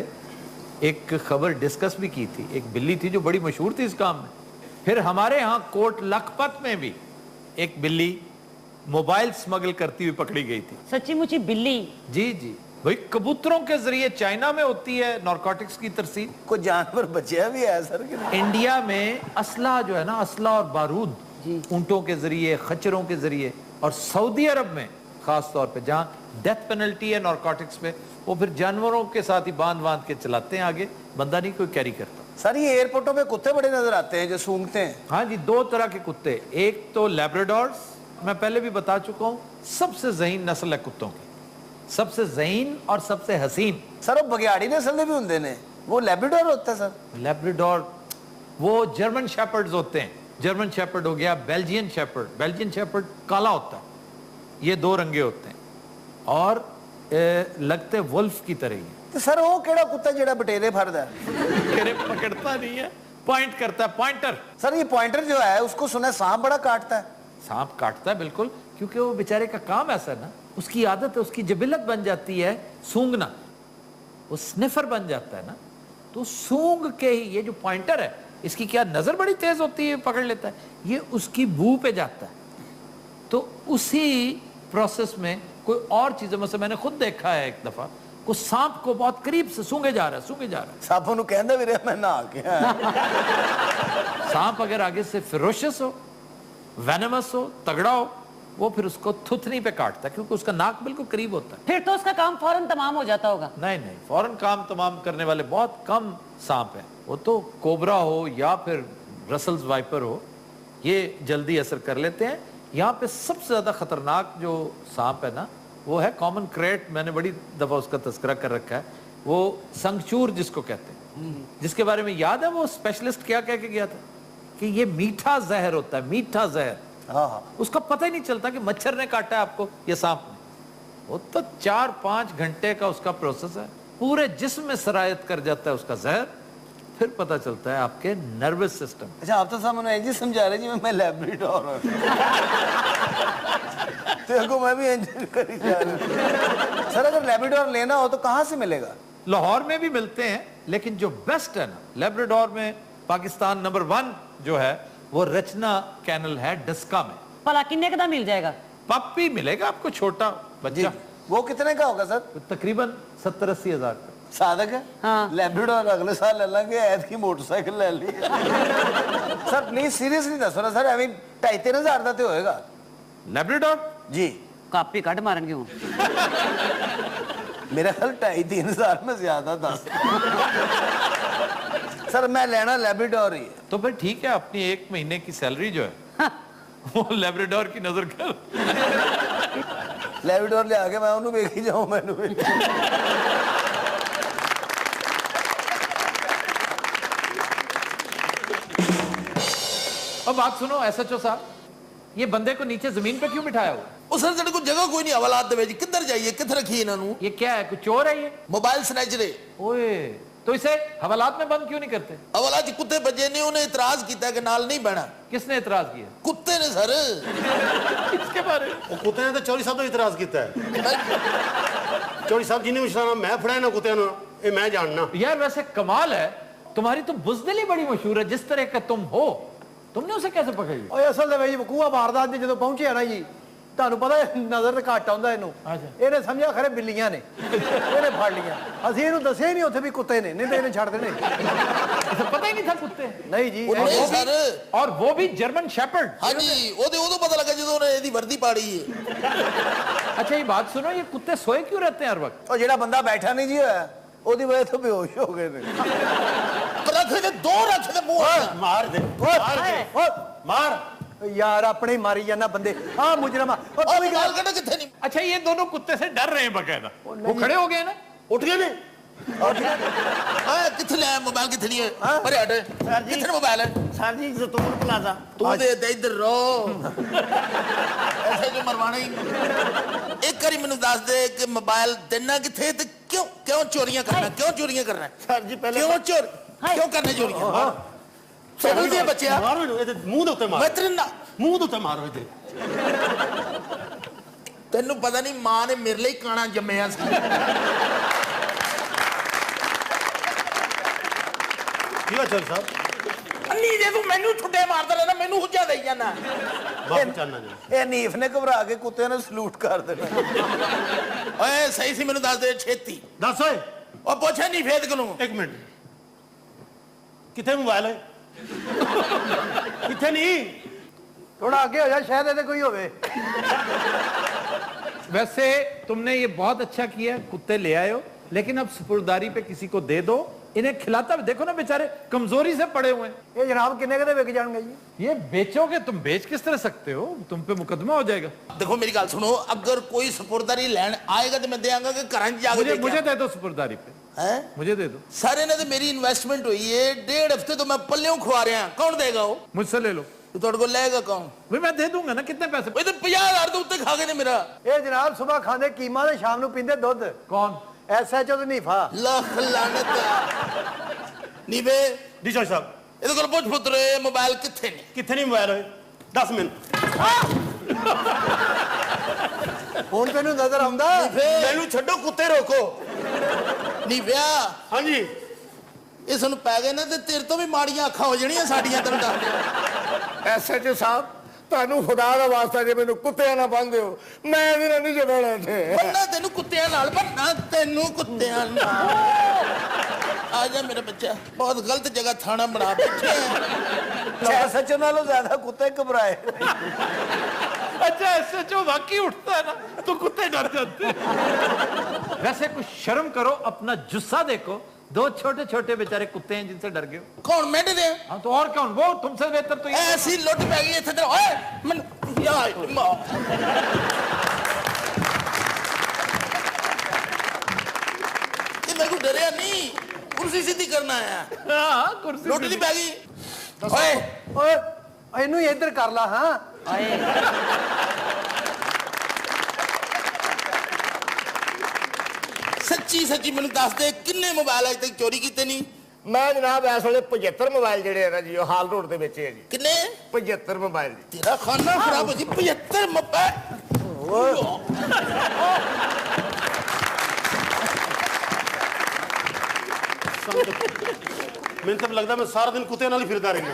एक खबर डिस्कस भी की थी। एक बिल्ली थी जो बड़ी मशहूर थी इस काम में। फिर हमारे यहाँ कोट लखपत में भी एक बिल्ली मोबाइल स्मगल करती हुई पकड़ी गई थी। सच्ची मुची बिल्ली? जी जी भाई, कबूतरों के जरिए चाइना में होती है नारकोटिक्स की तरसील। कोई जानवर बचा भी है सर? इंडिया में असला जो है ना, असला और बारूद ऊंटों के जरिए, खच्चरों के जरिए, और सऊदी अरब में खास तौर पे जहां डेथ पेनल्टी है नारकोटिक्स पे, वो फिर जानवरों के साथ ही बांध बांध के चलाते हैं, आगे बंदा नहीं कोई कैरी करता। सर ये एयरपोर्टों पे कुत्ते बड़े नजर आते हैं जो सूंघते हैं। हाँ जी, दो तरह के कुत्ते, एक तो लैब्राडोर्स, मैं पहले भी बता चुका हूँ, सबसे ज़हीन नस्ल है कुत्तों की, सबसे ज़हीन और सबसे हसीन। सर वो बगियाड़ी नस्ल दे भी होंदे ने, वो लैब्राडोर होता है सर? लैब्राडोर वो जर्मन शेपर्ड्स होते हैं। जर्मन शेपर्ड हो गया, बेल्जियन शेपर्ड। बेल्जियन शेपर्ड काला होता है, ये दो रंगे होते हैं और लगते वुल्फ की तरह ही। तो सर वो केड़ा कुत्ता जेड़ा बटेरे फरदा है? पकड़ता नहीं है, पॉइंट करता है, पॉइंटर। सर ये पॉइंटर जो है उसको सुना है सांप बड़ा काटता है। सांप काटता है बिल्कुल, क्योंकि वो बेचारे का काम ऐसा है ना, उसकी आदत है, उसकी जबिलत बन जाती है सूंघना, वो स्निफर बन जाता है ना, तो सूंघ के ही ये जो पॉइंटर है, इसकी क्या नजर बड़ी तेज होती है, पकड़ लेता है, ये उसकी बू पे जाता है। तो उसी प्रोसेस में कोई और चीजें, मतलब मैंने खुद देखा है एक दफा, कुछ सांप को बहुत करीब से सूंघे जा रहा है, सूंघे जा रहा है। सांपों नु कहंदा भी रहा मैं नहा के आया। सांप अगर आगे से फिरोशियस हो, वेनमस हो, तगड़ा हो, वो फिर उसको थुथनी पे काटता है, क्योंकि उसका नाक बिल्कुल करीब होता है। फिर तो उसका काम फौरन तमाम हो जाता होगा। नहीं नहीं, फौरन काम तमाम करने वाले बहुत कम सांप हैं। वो तो कोबरा हो या फिर रसल्स वाइपर हो, ये जल्दी असर कर लेते हैं। यहाँ पे सबसे ज्यादा खतरनाक जो सांप है ना, वो है कॉमन क्रेट। मैंने बड़ी दफा उसका तस्करा कर रखा है, वो संगचूर जिसको कहते हैं, जिसके बारे में याद है वो स्पेशलिस्ट क्या कह के गया था कि ये मीठा जहर होता है, मीठा जहर। उसका पता ही नहीं चलता कि मच्छर ने काटा है आपको या सांप ने। वो तो 4-5 घंटे का उसका प्रोसेस है, पूरे जिस्म में सरायत कर जाता है उसका जहर, फिर पता चलता है आपके नर्वस सिस्टम। अच्छा आप तो सामने इंज समझा रहे जी मैं लैब्राडोर हूं तो मैं भी इंज करी जा रहा। सर अगर लैब्राडोर लेना हो तो कहां से मिलेगा? लाहौर में भी मिलते हैं, लेकिन जो बेस्ट है ना लैब्राडोर में, पाकिस्तान नंबर 1 जो है वो रचना कैनल है डस्का में। भला किन्ने का मिल जाएगा? पप्पी मिलेगा आपको, छोटा बच्चा। वो कितने का होगा सर? तकरीबन 70-80 हज़ार का। साधक हाँ। लैब्राडोर अगले साल ले लेंगे, ऐत की मोटरसाइकिल ले ली। सर प्लीज सीरियसली दसो ना सर, एवं 2.5-3 हज़ार का तो होएगा ਲੈਬਰਾਡੋਰ जी। ਕਾਪੀ ਕੱਢ ਮਾਰਨਗੇ ਹੁਣ। मेरा ख्याल 2.5-3 हज़ार में ज्यादा 10। सर मैं लेना लैब्राडोर ही है। तो फिर ठीक है, अपनी 1 महीने की सैलरी जो है वो लेब्राडोर की नजर कर। लैब्राडोर ले आके मैं उन्होंने वेख ही जाऊं। मैंने अब बात सुनो एसएचओ साहब, ये बंदे को नीचे जमीन पे क्यों बिठाया हुआ? ਉਹ ਸਰ ਸਾਡੇ ਕੋਲ ਜਗ੍ਹਾ ਕੋਈ ਨਹੀਂ ਹਵਾਲਾਤ ਦੇ ਵਿੱਚ ਕਿੱਧਰ ਜਾਈਏ ਕਿੱਥੇ ਰੱਖੀਏ ਇਹਨਾਂ ਨੂੰ ये क्या है, कुछ चोर है ये? ਮੋਬਾਈਲ ਸਨੈਚਰੇ ओए, तो इसे हवालात में बंद क्यों नहीं करते? ਹਵਾਲਾਤ 'ਚ ਕੁੱਤੇ ਭੱਜੇ ਨੇ ਉਹਨੇ ਇਤਰਾਜ਼ ਕੀਤਾ ਕਿ ਨਾਲ ਨਹੀਂ ਬਹਿਣਾ किसने एतराज किया? ਕੁੱਤੇ ਨੇ ਸਰ इसके बारे में ਉਹ ਕੁੱਤੇ ਨੇ ਤਾਂ ਚੌਧਰੀ ਸਾਹਿਬ ਤੋਂ ਇਤਰਾਜ਼ ਕੀਤਾ ਹੈ। ਚੌਧਰੀ ਸਾਹਿਬ ਜੀ ਨੇ ਵਿਸ਼ਰਾਮ ਮੈਂ ਫੜਿਆ ਨਾ ਕੁੱਤਿਆਂ ਨੂੰ, ਇਹ ਮੈਂ ਜਾਣਨਾ। यार वैसे कमाल है, तुम्हारी तो बुज़दिली बड़ी मशहूर है, जिस तरह का तुम हो, तुमने उसे कैसे पकड़ लिया? ਓਏ ਅਸਲ ਦੇ ਵਿੱਚ ਵਕੂਆ ਵਾਰਦਾਤ ਦੇ ਜਦੋਂ ਪਹੁੰਚਿਆ ਨਾ ਜੀ, ਤੁਹਾਨੂੰ ਪਤਾ ਨਜ਼ਰ ਤੇ ਘੱਟ ਆਉਂਦਾ ਇਹਨੂੰ। ਅੱਛਾ। ਇਹਨੇ ਸਮਝਿਆ ਖਰੇ ਬਿੱਲੀਆਂ ਨੇ, ਇਹਨੇ ਫੜ ਲੀਆਂ। ਅਸੀਂ ਇਹਨੂੰ ਦੱਸਿਆ ਹੀ ਨਹੀਂ ਉੱਥੇ ਵੀ ਕੁੱਤੇ ਨੇ, ਨਹੀਂ ਤਾਂ ਇਹਨੇ ਛੱਡ ਦੇਣੇ। इसे पता ही नहीं था कुत्ते, ਨਹੀਂ ਜੀ ਉਹ ਨਹੀਂ ਸਰ और वो भी जर्मन शेपर्ड। ਹਾਂਜੀ ਉਹਦੇ ਉਦੋਂ ਪਤਾ ਲੱਗਾ ਜਦੋਂ ਉਹਨੇ ਇਹਦੀ ਵਰਦੀ ਪਾੜੀ ਹੈ अच्छा ये बात सुनो, ये कुत्ते सोए क्यों रहते हैं हर वक्त? और जेड़ा बंदा बैठा नहीं जी होया, ਉਹਦੀ वजह तो बेहोश हो गए ने। ਰੱਖ ਦੇ ਦੋ ਰੱਖ ਦੇ ਮੂੰਹ ਮਾਰ ਦੇ ਮਾਰ ਦੇ ਮਾਰ। ਯਾਰ ਆਪਣੇ ਹੀ ਮਾਰੀ ਜਾਂਦਾ ਬੰਦੇ। ਆ ਮੁਜਰਮਾ ਉਹ ਉਹ ਤੂੰ ਵੀ ਮੋਬਾਈਲ ਕੱਢ ਕਿੱਥੇ ਨਹੀਂ अच्छा ये दोनों कुत्ते से डर रहे हैं बकायदा, वो खड़े हो गए ना। ਉੱਠ ਗਏ ਨੇ। ਹਾਂ ਕਿੱਥੇ ਲਿਆ ਮੋਬਾਈਲ ਕਿੱਥੇ ਨਹੀਂ ਹੈ ਪਰੇ ਹਟ ਕਿੱਥੇ ਮੋਬਾਈਲ ਹੈ सर जी जतून प्लाजा। ਤੂੰ ਦੇ ਦੇ ਇੱਧਰ ਰੋ ਐਸੇ ਜੋ ਮਰਵਾਣਾ ਹੀ ਇੱਕ ਵਾਰੀ ਮੈਨੂੰ ਦੱਸ ਦੇ ਕਿ ਮੋਬਾਈਲ ਦੇਣਾ ਕਿੱਥੇ ਤੇ ਕਿਉਂ ਚੋਰੀਆਂ ਕਰਨਾ ਕਿਉਂ ਚੋਰੀਆਂ ਕਰਨਾ सर जी पहले ਕਿਉਂ ਚੋਰ ਕਿਉਂ ਕਰਨੇ ਚੋਰੀਆਂ ਸਮਝਦੇ ਬੱਚਿਆ ਮਾਰੋ ਇਹਨੂੰ, ਇਹਦੇ ਮੂੰਹ ਦੇ ਉੱਤੇ ਮੈਂ ਮਾਰ, ਤੇਰੇ ਨਾਲ ਮੂੰਹ ਦੇ ਉੱਤੇ ਮਾਰੋ ਇਹਦੇ। ਤੈਨੂੰ ਪਤਾ ਨਹੀਂ ਮਾਂ ਨੇ ਮੇਰੇ ਲਈ ਕਾਣਾ ਜੰਮਿਆ ਸੀ ਕੀ ਹੋਇਆ ਚੌਧਰੀ ਸਾਹਿਬ? ਅੰਨੀ ਜੇ ਤੂੰ ਮੈਨੂੰ ਛੁੱਟੇ ਮਾਰਦਾ ਰਹਿਣਾ ਮੈਨੂੰ ਹੁੱਜਾ ਦੇਈ ਜਾਂਦਾ ਬਾਪ ਚਾਨਣਾ ਜੀ। ਇਹ ਨੀਫ ਨੇ ਘਬਰਾ ਕੇ ਕੁੱਤੇ ਨੇ ਸਲੂਟ ਕਰ ਦੇਣਾ। ਓਏ ਸਹੀ ਸੀ ਮੈਨੂੰ ਦੱਸ ਦੇ ਛੇਤੀ ਦੱਸ ਓਏ। ਉਹ ਪੁੱਛਿਆ ਨਹੀਂ ਫੇਦ ਕੋਲੋਂ ਇੱਕ ਮਿੰਟ, ਕਿੱਥੇ ਮੋਬਾਈਲ ਹੈ? ਕਿੱਥੇ ਨਹੀਂ? ਥੋੜਾ ਅੱਗੇ ਹੋ ਜਾ, ਸ਼ਾਇਦ ਇਹਦੇ ਕੋਈ ਹੋਵੇ। वैसे तुमने ये बहुत अच्छा किया, कुत्ते ले आए हो, लेकिन अब सुपुर्दारी पे किसी को दे दो, इन्हें खिलाता भी देखो ना, बेचारे कमजोरी से पड़े हुए हैं। ਇਹ ਜਨਾਬ ਕਿੰਨੇ ਕਦੇ ਵਿਕ ਜਾਣਗੇ ਜੀ? ये बेचोगे, तुम बेच किस तरह सकते हो? तुम पे मुकदमा हो जाएगा। देखो मेरी गल सुनो अगर कोई सपुर्दारी लैन आएगा तो मैं देंगा कि घर जाके मुझे देके मुझे आ। दे दो सुपुर्दारी पे, हैं मुझे दे दो। सारे ने तो मेरी इन्वेस्टमेंट हुई है 1.5 हफ्ते तो मैं पल्लियों खुआ रहा कौन देगा वो मुझसे ले लो तो थोड़े को लेगा कौन भाई, मैं दे दूंगा ना। कितने पैसे? भाई तो 50,000 तो उत्ते खा गए ने मेरा ਇਹ ਜਨਾਬ ਸਵੇਰ ਖਾਂਦੇ ਕੀਮਾ ਤੇ ਸ਼ਾਮ ਨੂੰ ਪੀਂਦੇ ਦੁੱਧ। कौन? ਐਸਐਚਓ ਤੇ ਨੀਫਾ। लख लानत नी बे ਜੀ ਚੌਧਰੀ ਸਾਹਿਬ ਇਹਦੇ ਕੋਲ ਪੁੱਛ ਪੁੱਤਰੇ ਮੋਬਾਈਲ ਕਿੱਥੇ ਨੇ ਕਿੱਥੇ ਨਹੀਂ ਮੋਬਾਈਲ ਹੋਏ? 10 ਮਿੰਟ। ਹੁਣ ਤੈਨੂੰ ਨਜ਼ਰ ਆਉਂਦਾ? ਮੈਨੂੰ ਛੱਡੋ, ਕੁੱਤੇ ਰੋਕੋ। ਨੀ ਵਿਆਹ ਹਾਂਜੀ ਇਹ ਸਾਨੂੰ ਪੈ ਗਏ ਨਾ ਤੇ ਤੇਰੇ ਤੋਂ ਵੀ ਮਾੜੀਆਂ ਅੱਖਾਂ ਹੋ ਜਾਣੀਆਂ ਸਾਡੀਆਂ ਤੈਨੂੰ ਦੱਸ ਐਸਐਚਓ ਸਾਹਿਬ ਤੁਹਾਨੂੰ ਖੁਦਾ ਦਾ ਵਾਸਤਾ ਜੇ ਮੈਨੂੰ ਕੁੱਤਿਆਂ ਨਾਲ ਬੰਨ੍ਹਦੇ ਹੋ, ਮੈਂ ਇਹਦੇ ਨਾਲ ਨਹੀਂ ਜੜਾਉਣਾ ਇੱਥੇ। ਬੰਨਾ ਤੈਨੂੰ ਕੁੱਤਿਆਂ ਨਾਲ ਬੰਨਾ ਤੈਨੂੰ ਕੁੱਤਿਆਂ ਨਾਲ ਆ ਜਾ ਮੇਰਾ ਬੱਚਾ ਬਹੁਤ ਗਲਤ ਜਗ੍ਹਾ ਥਾਣਾ ਬਣਾ ਬੈਠੇ ਆ ਐਸਐਚਓ ਨਾਲੋਂ ਜ਼ਿਆਦਾ ਕੁੱਤੇ ਘਬਰਾਏ। अच्छा एसएचओ वाकई उठता है ना तो कुत्ते डर जाते हैं। वैसे कुछ शर्म करो, अपना जुस्सा देखो। 2 छोटे छोटे बेचारे कुत्ते हैं जिनसे डर गए हो। ਕੌਣ ਮਿੰਟ ਦੇ हाँ तो और कौन? वो तुमसे बेहतर तो ये। ਐਸੀ ਲੁੱਟ ਪੈ ਗਈ ਇੱਥੇ ਤੇ ਓਏ ਮਨ ਯਾਰ ਮਾਂ ਇਹ ਮੇਰੇ ਕੋ ਡਰਿਆ ਨਹੀਂ ਕੁਰਸੀ ਸਿੱਧੀ ਕਰਨਾ ਆਇਆ हाँ कुर्सी ਲੁੱਟ ਨਹੀਂ ਪੈ ਗਈ ਓਏ ਓਏ ਇਹਨੂੰ ਹੀ ਇੱਧਰ ਕਰ ਲਾ। ਹਾਂ ਸੱਚੀ ਸੱਚੀ ਮੈਨੂੰ ਦੱਸ ਦੇ ਕਿੰਨੇ ਮੋਬਾਈਲ ਅਜੇ ਤੱਕ ਚੋਰੀ ਕੀਤੇ ਨਹੀਂ ਮੈਂ ਜਨਾਬ ਇਸ ਵੇਲੇ 75 ਮੋਬਾਈਲ ਜਿਹੜੇ ਆ ਨਾ ਜੀ, ਉਹ ਹਾਲ ਰੋਡ ਦੇ ਵਿੱਚ ਹੈ ਜੀ। ਕਿੰਨੇ 75 ਮੋਬਾਈਲ ਜੀ। ਤੇਰਾ ਖਾਨਾ ਖਰਾਬ ਹੋ ਜੀ 75 ਮੋਬਾਈਲ ਮੈਨੂੰ ਤਾਂ ਲੱਗਦਾ ਮੈਂ ਸਾਰਾ ਦਿਨ ਕੁੱਤਿਆਂ ਨਾਲ ਹੀ ਫਿਰਦਾ ਰਹਿੰਦਾ।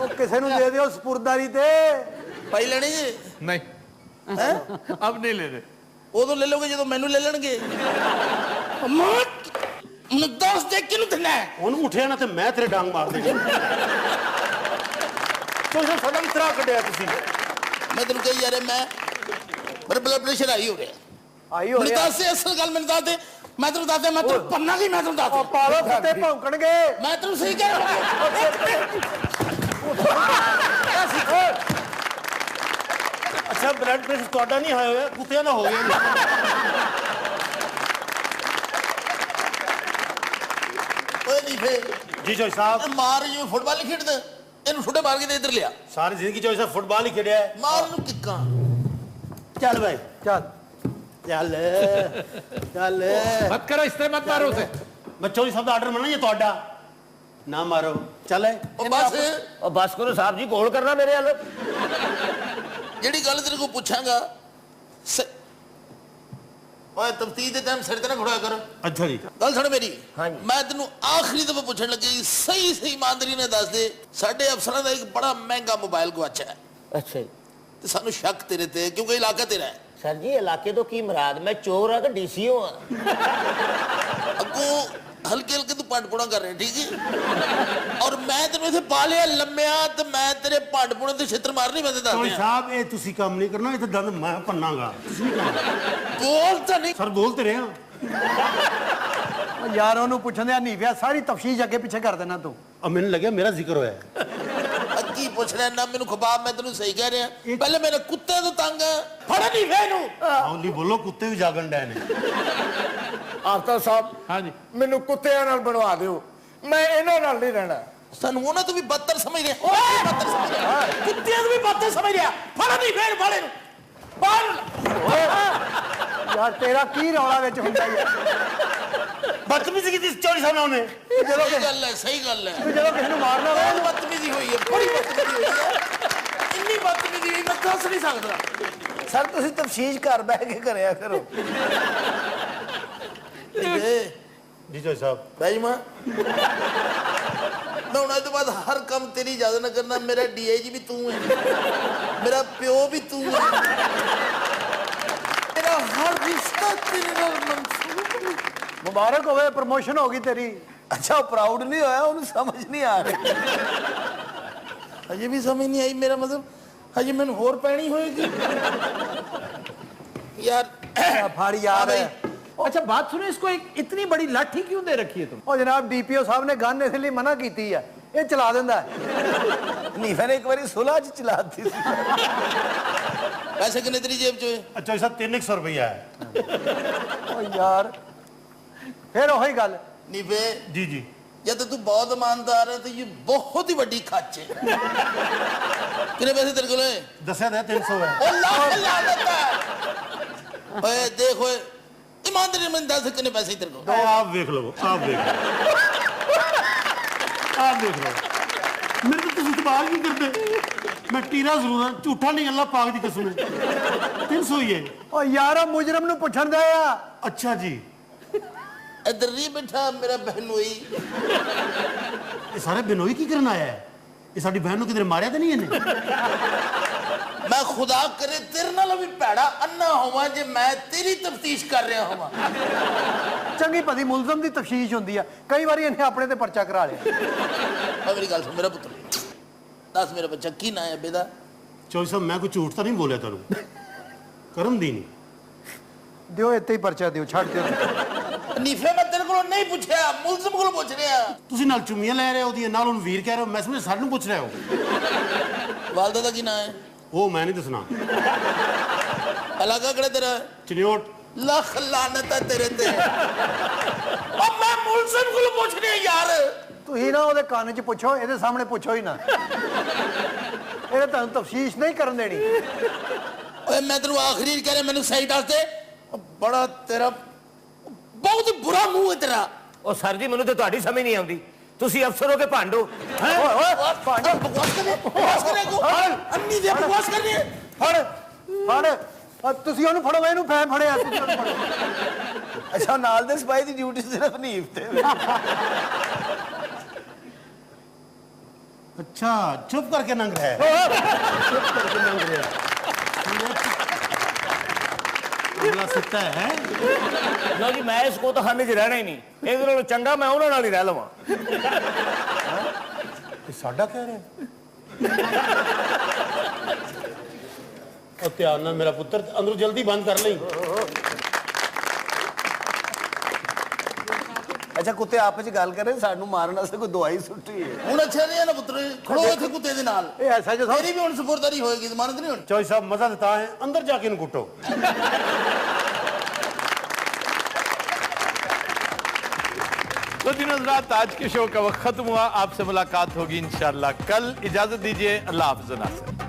ਉਹ ਕਿਸੇ ਨੂੰ ਦੇ ਦਿਓ ਸਪੁਰਦਾਰੀ ਤੇ। ਪਾਈ ਲੈਣੀ ਜੀ नहीं, अब नहीं ले रहे। ਉਦੋਂ ਲੈ ਲਓਗੇ ਜਦੋਂ ਮੈਨੂੰ ਲੈ ਲੈਣਗੇ ਮੈਨੂੰ ਦੱਸ ਦੇ ਕਿਹਨੂੰ ਦਿੰਦਾ ਹੈ? ਉਹਨੂੰ ਉਠਿਆ ਨਾ ਤੇ ਮੈਂ ਤੇਰੇ ਡਾਂਗ ਮਾਰ ਦੇਣੀ ਤੁਸੀਂ ਸਾਡਾ ਵੀ ਤਰਾ ਕੱਢਿਆ ਤੁਸੀਂ ਮੈਂ ਤੈਨੂੰ ਕਹੀ ਯਾਰ ਮੈਂ ਮੇਰਾ ਬਲੱਡ ਪ੍ਰੈਸ਼ਰ ਹਾਈ ਹੋ ਰਿਹਾ ਆਈ ਹੋ ਮੈਨੂੰ ਰਿਹਾ ਦੱਸ ਦੇ ਅਸਲ ਗੱਲ ਮੈਨੂੰ ਦੱਸ ਦੇ ਮੈਂ ਤੈਨੂੰ ਦੱਸ ਦੇ ਮੈਂ ਤੈਨੂੰ ਪੰਨਾ ਕੀ ਮੈਂ ਤੈਨੂੰ ਦੱਸ ਉਹ ਪਾਲੋ ਕੁੱਤੇ ਭੌਂਕਣਗੇ ਮੈਂ ਤੈਨੂੰ ਸਹੀ ਕਹਿ ਰਿਹਾ ਅੱਛਾ ਬਲੱਡ ਪ੍ਰੈਸ਼ਰ ਤੁਹਾਡਾ ਨਹੀਂ ਹਾਈ ਹੋਇਆ ਕੁੱਤਿਆਂ ਦਾ ਹੋ ਗਿਆ ਓਏ ਨਹੀਂ ਫੇਰ ਜੀ ਚੋਈ ਸਾਹਿਬ ਮਾਰ ਜਿਵੇਂ ਫੁੱਟਬਾਲ ਨਹੀਂ ਖੇਡਦਾ ਇਹਨੂੰ ਛੁੱਟੇ ਮਾਰ ਕੇ ਤੇ ਇੱਧਰ ਲਿਆ ਸਾਰੀ ਜ਼ਿੰਦਗੀ ਚੋਈ ਸਾਹਿਬ ਫੁੱਟਬਾਲ ਹੀ ਖੇਡਿਆ ਹੈ ਮਾਰ ਇਹਨੂੰ ਕਿੱਕਾਂ ਚੱਲ ਭਾਈ ਚੱਲ ਚੱਲ ਚੱਲ मत करो इससे मत मारो उसे ਮੈਂ ਚੋਈ ਸਾਹਿਬ ਦਾ ਆਰਡਰ ਮੰਨਣਾ ਜਾਂ ਤੁਹਾਡਾ ਨਾ ਮਾਰੋ ਚੱਲ ਉਹ ਬਸ ਉਹ ਬਸ ਕਰੋ ਸਾਹਿਬ ਜੀ ਕੋਲ ਕਰਨਾ ਮੇਰੇ ਵੱਲ ਜਿਹੜੀ ਗੱਲ ਤੇਰੇ ਕੋਲ ਪੁੱਛਾਂਗਾ ਓਏ ਤਫਤੀਸ਼ ਦੇ ਟਾਈਮ ਸਿਰ ਤੇ ਨਾ ਖੜਾ ਕਰ ਅੱਛਾ ਜੀ ਗੱਲ ਸੁਣ ਮੇਰੀ ਹਾਂਜੀ। ਮੈਂ ਤੈਨੂੰ ਆਖਰੀ ਦਫਾ ਪੁੱਛਣ ਲੱਗੀ ਸਹੀ ਇਮਾਨਦਾਰੀ ਨੇ ਦੱਸ ਦੇ ਸਾਡੇ ਅਫਸਰਾਂ ਦਾ ਇੱਕ ਬੜਾ ਮਹਿੰਗਾ ਮੋਬਾਈਲ ਗਵਾਚਾ ਹੈ ਅੱਛਾ ਜੀ ਤੇ ਸਾਨੂੰ ਸ਼ੱਕ ਤੇਰੇ ਤੇ ਕਿਉਂਕਿ ਇਲਾਕਾ ਤੇਰਾ ਹੈ ਸਰ ਜੀ ਇਲਾਕੇ ਤੋਂ ਕੀ ਮੁਰਾਦ ਮੈਂ ਚੋਰ ਆ ਕਿ ਡੀਸੀਓ ਆ ਅੱਗੋਂ ਹਲਕੇ ਹਲਕੇ ਤੂੰ ਪੰਡ ਪੁਣਾ ਕਰ ਰਿਹਾ ਠੀਕ ਹੈ ਔਰ ਮੈਂ ਤੈਨੂੰ ਇੱਥੇ ਪਾ ਲਿਆ ਲੰਮਿਆ ਤੇ ਮੈਂ ਤੇਰੇ ਪੰਡ ਪੁਣੇ ਤੇ ਛਿੱਤਰ ਮਾਰਨੀ ਮੈਂ ਤੇ ਦੱਸ ਚੋਈ ਦਿਆਂ ਸਾਹਿਬ ਇਹ ਤੁਸੀਂ ਕੰਮ ਨਹੀਂ ਕਰਨਾ ਇਹ ਤਾਂ ਦੰਦ ਮੈਂ ਭੰਨਾਂਗਾ ਤੁਸੀਂ ਨਹੀਂ ਕਰਨਾ ਬੋਲ ਤਾਂ ਨਹੀਂ ਸਰ ਬੋਲ ਤੇ ਰਿਹਾ ਉਹ ਯਾਰ ਉਹਨੂੰ ਪੁੱਛਣ ਦਿਆ ਨਹੀਂ ਪਿਆ ਸਾਰੀ ਤਫਸੀਸ਼ ਅੱਗੇ ਪਿੱਛੇ ਕਰ ਦੇਣਾ ਤੂੰ ਆ ਮੈਨੂੰ ਲੱਗਿਆ ਮੇਰਾ ਜ਼ਿਕਰ ਹੋਇਆ ਹੈ। ਅੱਗੀ ਪੁੱਛ ਰਿਹਾ ਨਾ ਮੈਨੂੰ ਖਬਾਬ ਮੈਂ ਤੈਨੂੰ ਸਹੀ ਕਹਿ ਰਿਹਾ ਪਹਿਲੇ ਮੇਰੇ ਕੁੱਤੇ ਤੋਂ ਤੰਗ ਫੜ ਨਹੀਂ ਵੇ ਨੂੰ ਹੌਲੀ ਬੋਲੋ ਕੁੱਤੇ ਵੀ ਜਾਗਣ ਡੈ ਨੇ ਆਫਤਾਬ ਸਾਹਿਬ हाँ जी ਮੈਨੂੰ ਕੁੱਤਿਆਂ ਨਾਲ ਬਣਵਾ ਦਿਓ ਮੈਂ ਇਹਨਾਂ ਨਾਲ ਨਹੀਂ ਰਹਿਣਾ ਸਾਨੂੰ ਉਹਨਾਂ ਤੋਂ ਵੀ ਬੱਤਰ ਸਮਝ ਰਿਹਾ ਓਏ ਬੱਤਰ ਸਮਝ ਰਿਹਾ ਕੁੱਤਿਆਂ ਤੋਂ ਵੀ ਬੱਤਰ ਸਮਝ ਰਿਹਾ ਫੜ ਨਹੀਂ ਫੇਰ ਵਾਲੇ ਨੂੰ ਯਾਰ ਤੇਰਾ ਕੀ ਰੌਲਾ ਵਿੱਚ ਹੁੰਦਾ ਯਾਰ ਬਦਤਮੀਜ਼ੀ ਕੀਤੀ ਚੋਰੀ ਸਾਹਿਬ ਨਾਲ ਉਹਨੇ ਜਦੋਂ ਸਹੀ ਗੱਲ ਹੈ ਤੂੰ ਜਦੋਂ ਕਿਸੇ ਨੂੰ ਮਾਰਨਾ ਹੋਵੇ ਬਹੁਤ ਬਦਤਮੀਜ਼ੀ ਹੋਈ ਹੈ ਬੜੀ ਬਦਤਮੀਜ਼ੀ ਹੋਈ ਹੈ ਇੰਨੀ ਬਦਤਮੀਜ਼ੀ ਹੋਈ ਮੈਂ ਦੱਸ ਨਹੀਂ ਸਕਦਾ ਸਰ ਤੁਸੀਂ ਤਫਸੀਸ਼ ਘਰ ਬਹਿ ਕੇ ਕਰਿਆ ਕਰੋ ਜੀ ਚੋਈ ਸਾਹਿਬ ਭਾਈ ਮਾਂ ਮੈਂ ਉਹਨਾਂ ਤੋਂ ਬਾਅਦ ਹਰ ਕੰਮ ਤੇਰੀ ਇਜਾਜ਼ਤ ਨਾਲ ਕਰਨਾ ਮੇਰਾ ਡੀਆਈਜੀ ਵੀ ਤੂੰ ਹੈ ਮੇਰਾ ਪਿਓ ਵੀ ਤੂੰ ਹੈ ਮੇਰਾ ਹਰ ਰਿਸ਼ਤਾ ਤੇਰੇ ਨਾਲ ਮਨਸੂਬ ਹੈ ਮੁਬਾਰਕ ਹੋਵੇ ਪ੍ਰਮੋਸ਼ਨ ਹੋ ਗਈ ਤੇਰੀ ਅੱਛਾ ਪ੍ਰਾਊਡ ਨਹੀਂ ਹੋਇਆ ਉਹਨੂੰ ਸਮਝ ਨਹੀਂ ਆ ਰਹੀ ਹਜੇ ਵੀ ਸਮਝ ਨਹੀਂ ਆਈ ਮੇਰਾ ਮਤਲਬ ਹਜੇ ਮੈਨੂੰ ਹੋਰ ਪੈਣੀ ਹੋਏਗੀ यार फाड़ यार है। अच्छा बात सुनो, इसको एक इतनी बड़ी लाठी क्यों दे रखी है तुम? ओ जनाब डीपीओ साहब ने गन इसलिए मना की है, ये चला देता है। नहीं मैंने एक बार सुलह च चला दी। पैसे कितने तेरी जेब च? अच्छा सर 300 रुपया है। ओ यार फिर वही गल नीफे जी जी या तो तू बहुत ईमानदार है तो ये बहुत ही बड़ी खाच है। कितने पैसे तेरे को? दसा था 300 है। ओए देखो ईमानदारी में 10 कितने पैसे तेरे को? तो आप देख लो, आप देख लो, आप देख लो। मेरे तो तुम इतबार नहीं करते। मैं टीरा जरूर हाँ, झूठा नहीं, अल्लाह पाक दी कसम है। 300 ही है। ओ यार मुजरम नु पूछन दे या। अच्छा जी इधर नहीं बैठा मेरा बहनोई। ये सारे बहनोई की करना आया है? ये साड़ी बहन को किधर मारिया तो नहीं है? मैं खुदा करे तेरे नाल भी पैड़ा अन्ना होवा जे मैं तेरी तफ्तीश कर रहा होवा। चंगी पति मुलजम दी तफ्तीश होंदी है, कई बार इन्हें अपने ते पर्चा करा लिया। मेरी गल सुन मेरा पुत्र, दस मेरा बच्चा की ना है बेदा? चौधरी साहब मैं कोई झूठ तो नहीं बोलिया तेरू, करम दी नहीं। दियो इत्ते ही पर्चा दियो, छाड़ दियो। नीफे मैं तेरे को नहीं पूछया, मुलजम को पूछ रहा। तुसी नाल चुम्मियां ले रहे हो दी नाल उन वीर कह रहे हो, मैं समझ सानू पूछ रहे हो। वालदा दा की ना है? वो मैं नहीं दसना। इलाका कड़े तेरा? चिन्योट। लख लानत है तेरे ते। अब मैं मुलजम को पूछ रहा यार। तू ही ना ओदे कान च पूछो, इहदे सामने पूछो ही ना। इहदे तां तफ्तीश नहीं करन देनी। ओए मैं तेरे आखिरी कह रहा मैंने सही दस दे। बड़ा तेरा बहुत ही बुरा मुंह है तेरा। ओ सर जी मैंने तो तुम्हारी समझ नहीं आती, तुसी अफसरों के भांडो। बकवास करने को अन्नी दे बकवास करनी है। फड़ फड़ तुसी ओनू फड़ो, मैनू फैन फड़या तुसी ओनू फड़ो। अच्छा नाल दे सिपाही दी ड्यूटी सिर्फ नीफ ते। अच्छा चुप करके नंग रहा है। ਅਗਲਾ ਸਿੱਟਾ ਹੈ ਲੋ ਜੀ ਮੈਂ ਇਸ ਕੋਤਖਾਨੇ 'ਚ ਰਹਿਣਾ ਹੀ ਨਹੀਂ, ਇਹਦੇ ਨਾਲੋਂ ਚੰਗਾ ਮੈਂ ਉਹਨਾਂ ਨਾਲ ਹੀ ਰਹਿ ਲਵਾਂ। ਇਹ ਸਾਡਾ ਕਹਿ ਰਿਹਾ ਉਹ ਧਿਆਨ ਨਾਲ ਮੇਰਾ ਪੁੱਤਰ, ਅੰਦਰੋਂ ਜਲਦੀ ਬੰਦ ਕਰ ਲਈ। ਅੱਛਾ ਕੁੱਤੇ ਆਪਸ ਚ ਗੱਲ ਕਰ ਰਹੇ, ਸਾਨੂੰ ਮਾਰਨ ਵਾਸਤੇ ਕੋਈ ਦਵਾਈ ਸੁੱਟੀ ਹੈ। ਹੁਣ ਅੱਛਾ ਨਹੀਂ ਹੈ ਨਾ ਪੁੱਤਰ, ਖੜੋ ਇੱਥੇ ਕੁੱਤੇ ਦੇ ਨਾਲ। ਇਹ ਐਸਾ ਜੋ ਤੇਰੀ ਵੀ ਹੁਣ ਸਪੁਰਦਾਰੀ ਹੋਏਗੀ, ਜ਼ਮਾਨਤ ਨਹੀਂ ਹੋਣੀ। ਚੌਧਰੀ ਸਾਹਿਬ ਮਜ਼ਾ ਦਿੱਤਾ ਹੈ, ਅੰਦਰ ਜਾ ਕੇ ਇਹਨੂੰ ਕੁੱਟੋ। तो दिनों रात आज के शो का वक्त खत्म हुआ। आपसे मुलाकात होगी इंशाल्लाह कल। इजाजत दीजिए, अल्लाह हाफ़िज़।